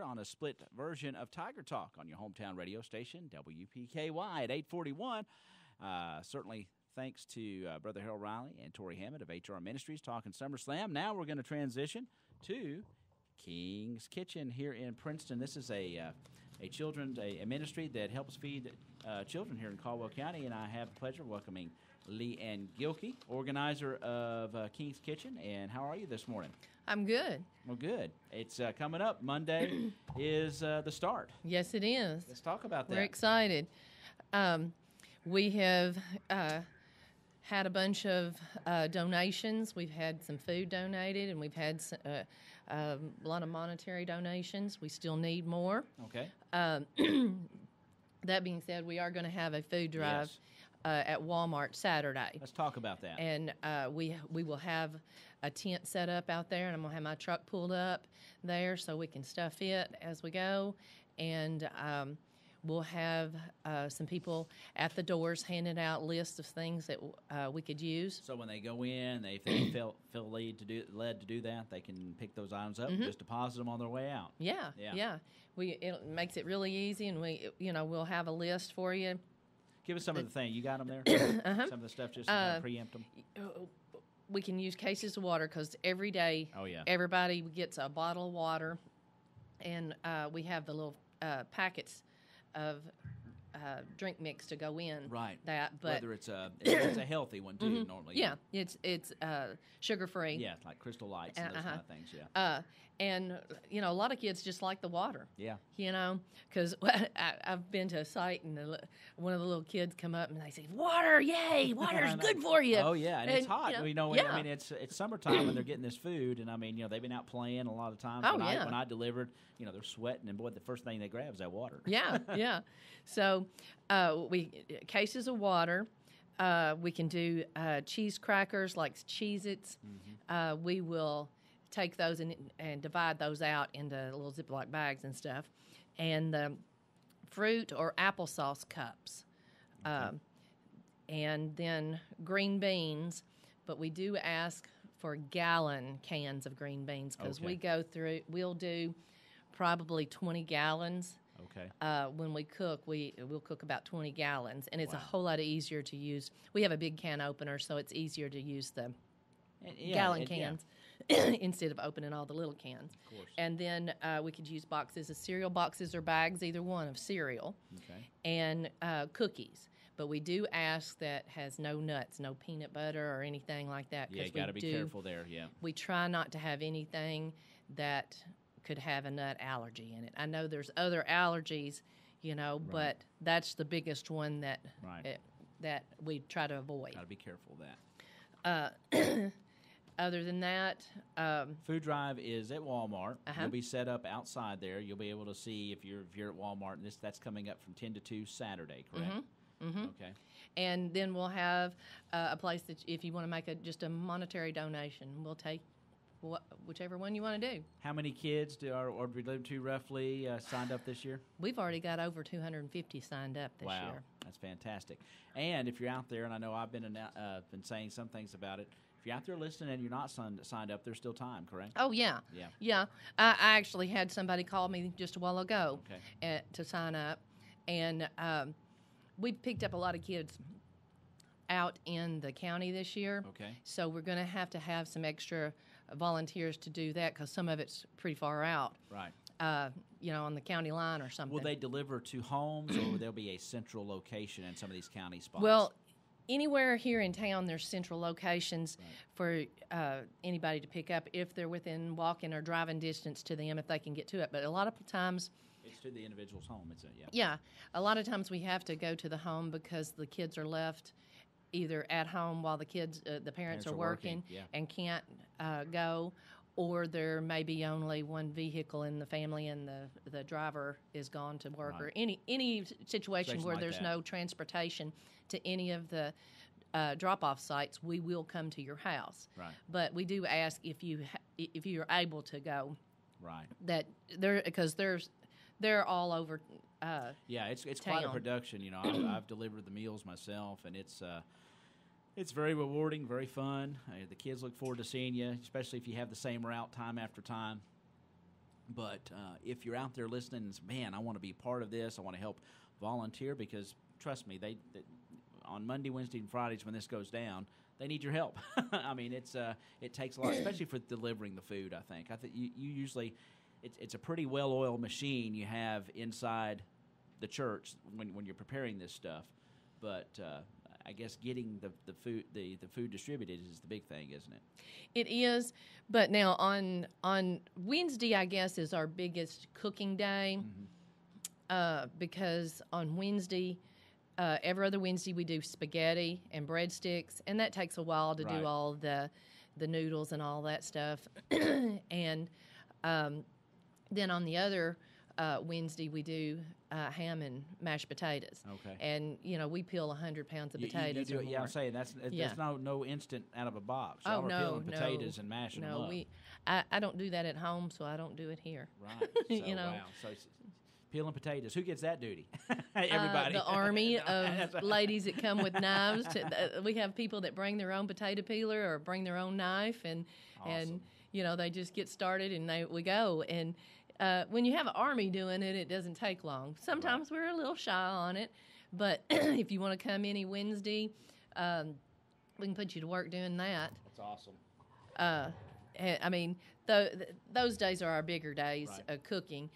on a split version of Tiger Talk on your hometown radio station, WPKY at 841. Certainly thanks to Brother Harold Riley and Tori Hammond of HR Ministries talking SummerSlam. Now we're going to transition to King's Kitchen here in Princeton. This is a children's ministry that helps feed children here in Caldwell County, and I have the pleasure of welcoming Ann Gilkey, organizer of King's Kitchen. And how are you this morning? I'm good. Well, good. It's coming up. Monday is the start. Yes, it is. Let's talk about that. We're excited. We have had a bunch of donations. We've had some food donated, and we've had a lot of monetary donations. We still need more. Okay. That being said, we are going to have a food drive at Walmart Saturday. Let's talk about that. And we will have a tent set up out there, and I'm going to have my truck pulled up there so we can stuff it as we go. And we'll have some people at the doors handing out lists of things that we could use. So when they go in, if they feel led to do that, they can pick those items up and just deposit them on their way out. Yeah. It makes it really easy, and we'll have a list for you. Give us some of the things. You got them there? Some of the stuff, just to preempt them. We can use cases of water because every day everybody gets a bottle of water, and we have the little packets of drink mix to go in. Right. But whether it's a healthy one too, normally. Yeah, it's sugar free. Yeah, like Crystal Lights and those kind of things. Yeah. And a lot of kids just like the water. Yeah. Because I've been to a site and one of the little kids come up and they say, "Water, yay! Water's good for you." Oh yeah, and it's hot. I mean, it's summertime and they're getting this food, and I mean, they've been out playing a lot of times. When I delivered, they're sweating, and boy, the first thing they grab is that water. Yeah. So cases of water. We can do cheese crackers like Cheez-Its. We will take those and divide those out into little Ziploc bags and stuff. And the fruit or applesauce cups. And then green beans. But we do ask for gallon cans of green beans because we'll do probably 20 gallons. Okay. When we cook, we'll cook about 20 gallons, and it's a whole lot easier to use. We have a big can opener, so it's easier to use the gallon cans instead of opening all the little cans. Of course. And then we could use boxes of cereal, boxes or bags, either one of cereal, and cookies. But we do ask that has no nuts, no peanut butter or anything like that. Yeah, you got to be careful there, We try not to have anything that could have a nut allergy in it. I know there's other allergies, but that's the biggest one that we try to avoid. Got to be careful of that. Other than that, food drive is at Walmart. You'll be set up outside there. You'll be able to see if you're at Walmart, and that's coming up from 10 to 2 Saturday, correct? Okay. And then we'll have a place that if you want to make just a monetary donation, we'll take whichever one you want to do. How many kids are we live to roughly signed up this year? We've already got over 250 signed up this year. Wow, that's fantastic. And if you're out there, and I know I've been saying some things about it, if you're out there listening and you're not signed up, there's still time, correct? Oh, yeah. Yeah. I actually had somebody call me just a while ago to sign up, and we've picked up a lot of kids out in the county this year. Okay. So we're going to have some extra volunteers to do that because some of it's pretty far out. Right. On the county line or something. Will they deliver to homes, or will there be a central location in some of these county spots? Well, anywhere here in town, there's central locations for anybody to pick up if they're within walking or driving distance to them, if they can get to it. But a lot of times, it's to the individual's home. Yeah. A lot of times we have to go to the home because the kids are left either at home while the parents are working and can't go, or there may be only one vehicle in the family and the driver is gone to work, or any situation where there's no transportation to any of the drop-off sites. We will come to your house. Right. But we do ask if you're able to go. Right. That because they're all over. It's quite a production. I've delivered the meals myself, and it's very rewarding, very fun. The kids look forward to seeing you, especially if you have the same route time after time. But if you're out there listening and say, man, I want to be part of this, I want to help volunteer, because trust me, they on Monday, Wednesday, and Fridays when this goes down, they need your help. I mean, it takes a lot, especially for delivering the food, I think. I think you usually, it's a pretty well-oiled machine you have inside the church when you're preparing this stuff. But I guess getting the food distributed is the big thing, isn't it? It is, but now on Wednesday, I guess, is our biggest cooking day, because on Wednesday, every other Wednesday we do spaghetti and breadsticks, and that takes a while to do all the noodles and all that stuff. And then on the other Wednesday we do ham and mashed potatoes. Okay. And we peel 100 pounds of potatoes. You do it, yeah, I'm saying that's no instant out of a box. Y'all are peeling potatoes and mashing them up. I don't do that at home, so I don't do it here. Right. So, wow. So peeling potatoes. Who gets that duty? Everybody. The army of ladies that come with knives. We have people that bring their own potato peeler or bring their own knife, and awesome. and they just get started and we go. And when you have an army doing it, it doesn't take long. Sometimes we're a little shy on it, but if you want to come any Wednesday, we can put you to work doing that. That's awesome. I mean, those days are our bigger days of cooking.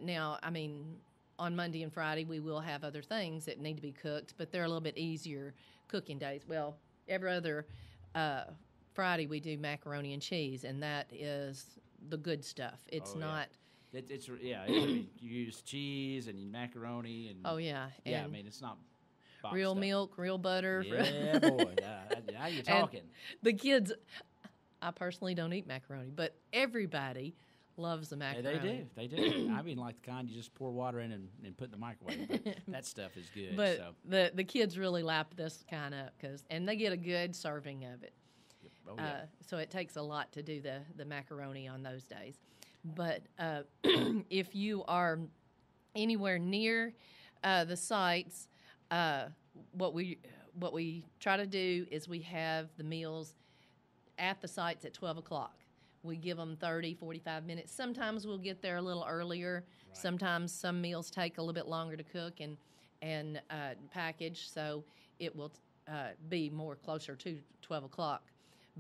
Now, I mean, on Monday and Friday, we will have other things that need to be cooked, but they're a little bit easier cooking days. Well, every other Friday, we do macaroni and cheese, and that is the good stuff. It's not... You use cheese and macaroni and... Oh, yeah. Yeah, I mean, it's not... Real stuff. Milk, real butter. Yeah, boy. Now you're talking. And the kids... I personally don't eat macaroni, but everybody loves the macaroni. They do. I mean, like the kind you just pour water in and put in the microwave. But that stuff is good. But the kids really lap this kind up, and they get a good serving of it. Oh, yeah. So it takes a lot to do the macaroni on those days. But if you are anywhere near the sites, what we try to do is we have the meals at the sites at 12 o'clock. We give them 30, 45 minutes. Sometimes we'll get there a little earlier. Right. Sometimes some meals take a little bit longer to cook and package, so it will be more closer to 12 o'clock.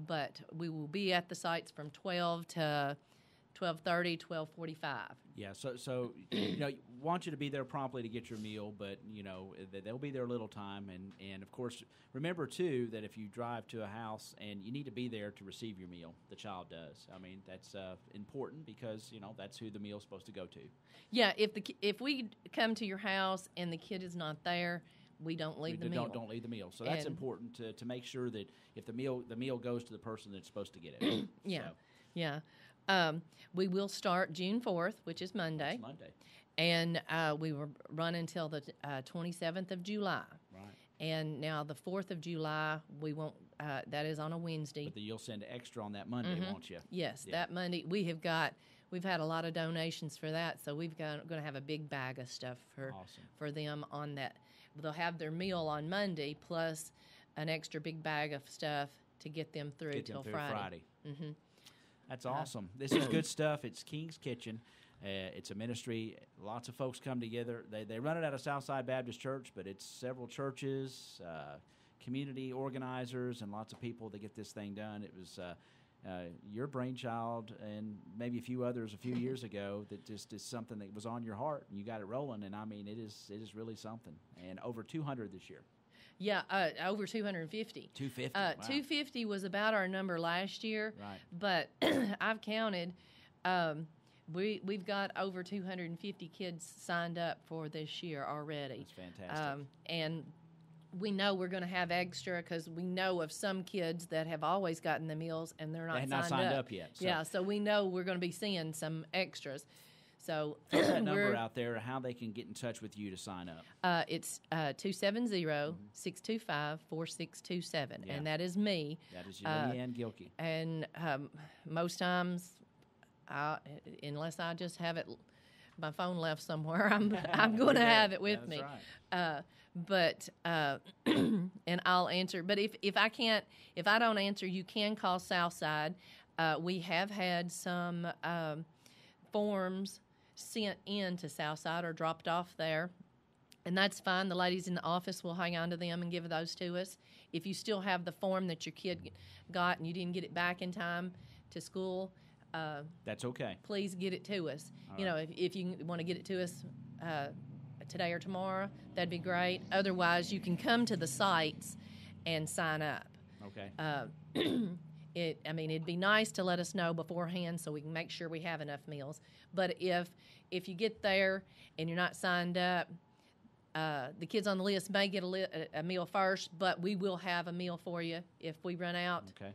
But we will be at the sites from 12 to 12:30, 12:45. Yeah, so want you to be there promptly to get your meal, but they'll be there a little time, and of course remember too that if you drive to a house and you need to be there to receive your meal, the child does. I mean that's important because that's who the meal's supposed to go to. Yeah, if we come to your house and the kid is not there, we don't leave the meal. Don't leave the meal. So that's important to make sure that if the meal goes to the person that's supposed to get it. Yeah, so. Yeah. We will start June 4th, which is Monday. It's Monday. And we will run until the 27th of July. Right. And now the 4th of July, we won't, that is on a Wednesday. But you'll send extra on that Monday, won't you? Yes, that Monday. We've had a lot of donations for that, so we're going to have a big bag of stuff for them on that. They'll have their meal on Monday plus an extra big bag of stuff to get them through till Friday. Mm-hmm. That's awesome. This is good stuff. It's King's Kitchen. It's a ministry. Lots of folks come together. They run it out of Southside Baptist Church, but it's several churches, community organizers, and lots of people that get this thing done. It was your brainchild and maybe a few others a few years ago that just is something that was on your heart, and you got it rolling. And, I mean, it is really something. And over 200 this year. Yeah, over 250. 250. Wow. 250 was about our number last year. Right. But I've counted. We've got over 250 kids signed up for this year already. That's fantastic. And we know we're going to have extra because we know of some kids that have always gotten the meals and they're not signed up yet. So. Yeah, so we know we're going to be seeing some extras. So throw that number out there, how they can get in touch with you to sign up. It's 270-625-4627, and that is me. That is Ann Gilkey. And most times, unless I just have it, my phone left somewhere, I'm going to have it with me. Right. But and I'll answer. But if I don't answer, you can call Southside. We have had some forms sent in to Southside or dropped off there. And that's fine. The ladies in the office will hang on to them and give those to us. If you still have the form that your kid got and you didn't get it back in time to school, that's okay. Please get it to us. All you know, if you want to get it to us today or tomorrow, that'd be great. Otherwise, you can come to the sites and sign up. Okay. It'd be nice to let us know beforehand so we can make sure we have enough meals. But if you get there and you're not signed up, the kids on the list may get a meal first, but we will have a meal for you if we run out. Okay.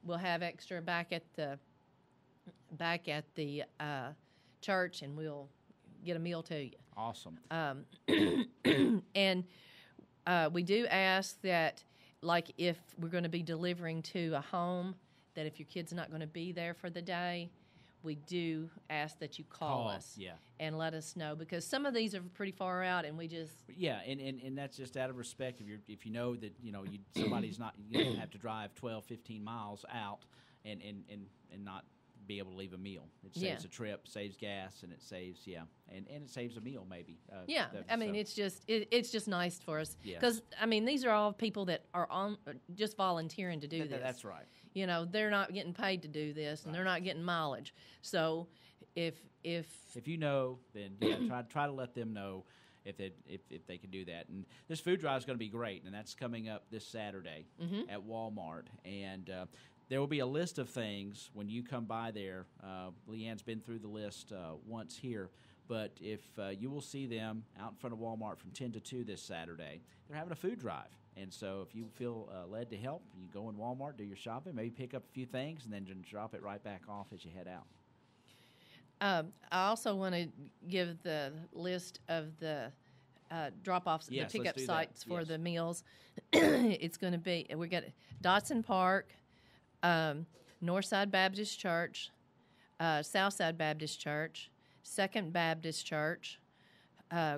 We'll have extra back at the church, and we'll get a meal to you. Awesome. And we do ask that, like, if we're going to be delivering to a home, that if your kid's not going to be there for the day, we do ask that you call us and let us know, because some of these are pretty far out, and we just and that's just out of respect. If you know that somebody's not, you don't have to drive 12, 15 miles out and not be able to leave a meal. It saves a trip, saves gas, and it saves and it saves a meal maybe. It's just nice for us because these are all people that are just volunteering to do this. That's right. They're not getting paid to do this, and they're not getting mileage. So if you know, then try to let them know if they can do that. And this food drive is going to be great, and that's coming up this Saturday at Walmart. And there will be a list of things when you come by there. Leanne's been through the list once here, but if you will see them out in front of Walmart from 10 to 2 this Saturday, they're having a food drive. And so if you feel led to help, you go in Walmart, do your shopping, maybe pick up a few things, and then drop it right back off as you head out. I also want to give the list of the drop-offs, the pickup sites for the meals. It's going to be, we got Dotson Park, Northside Baptist Church, Southside Baptist Church, Second Baptist Church,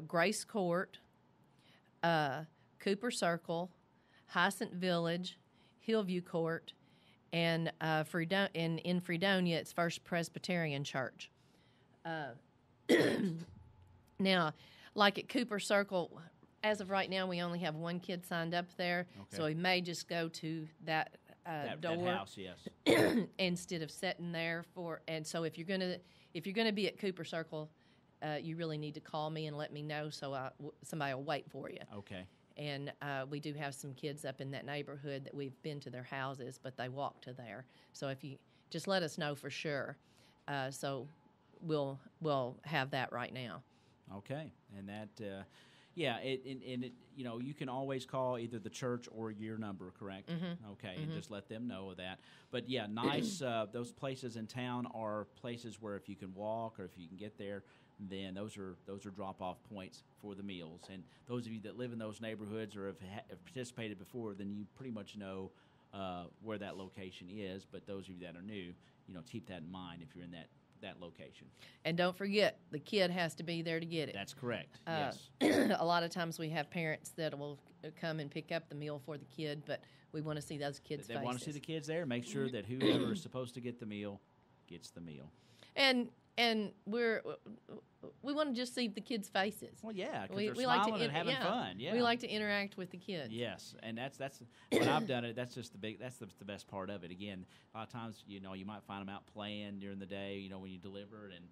Grace Court, Cooper Circle, Hyacinth Village, Hillview Court, and in Fredonia, it's First Presbyterian Church. Now, like at Cooper Circle, as of right now, we only have one kid signed up there, so we may just go to that door, that house, yes, instead of sitting there And so if you're gonna be at Cooper Circle, you really need to call me and let me know so somebody will wait for you. Okay. And we do have some kids up in that neighborhood that we've been to their houses, but they walk to there. So if you just let us know for sure, so we'll have that right now. Okay, and that, you can always call either the church or your number, correct? Mm-hmm. Okay, and just let them know of that. But nice. Those places in town are places where if you can walk or if you can get there, then those are drop-off points for the meals. And those of you that live in those neighborhoods or have participated before, then you pretty much know where that location is. But those of you that are new, keep that in mind if you're in that location. And don't forget, the kid has to be there to get it. That's correct, yes. A lot of times we have parents that will come and pick up the meal for the kid, but we want to see those kids' faces. They want to see the kids there. Make sure that whoever is supposed to get the meal gets the meal. And we want to just see the kids' faces. Well, yeah, because they're smiling and having fun. Yeah, we like to interact with the kids. Yes, and that's when I've done it. That's just the best part of it. Again, a lot of times you might find them out playing during the day. When you deliver it, and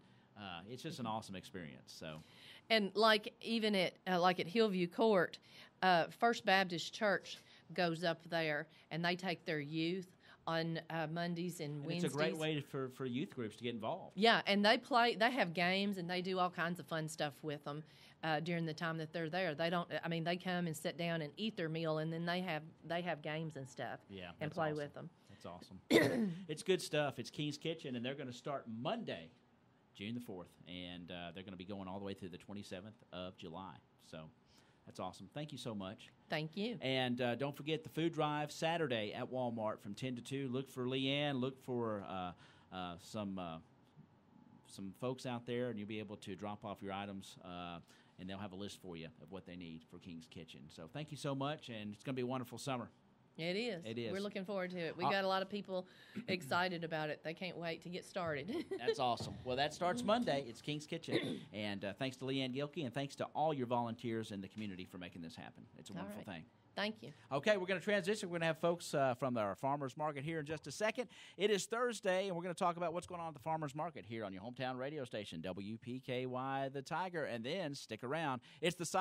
it's just an awesome experience. So, and even at Hillview Court, First Baptist Church goes up there, and they take their youth on Mondays and Wednesdays. It's a great way for youth groups to get involved. Yeah, and they have games, and they do all kinds of fun stuff with them during the time that they're there. They come and sit down and eat their meal, and then they have games and stuff and play with them. That's awesome. It's good stuff. It's King's Kitchen, and they're going to start Monday, June the 4th, and they're going to be going all the way through the 27th of July. So that's awesome. Thank you so much. Thank you. And don't forget the food drive Saturday at Walmart from 10 to 2. Look for Leanne. Look for some folks out there, and you'll be able to drop off your items, and they'll have a list for you of what they need for King's Kitchen. So thank you so much, and it's going to be a wonderful summer. It is. It is. We're looking forward to it. We got a lot of people excited about it. They can't wait to get started. That's awesome. Well, that starts Monday. It's King's Kitchen. And thanks to Ann Gilkey, and thanks to all your volunteers in the community for making this happen. It's a wonderful thing. Thank you. Okay, we're going to transition. We're going to have folks from our farmers market here in just a second. It is Thursday, and we're going to talk about what's going on at the farmers market here on your hometown radio station, WPKY The Tiger. And then stick around. It's the side.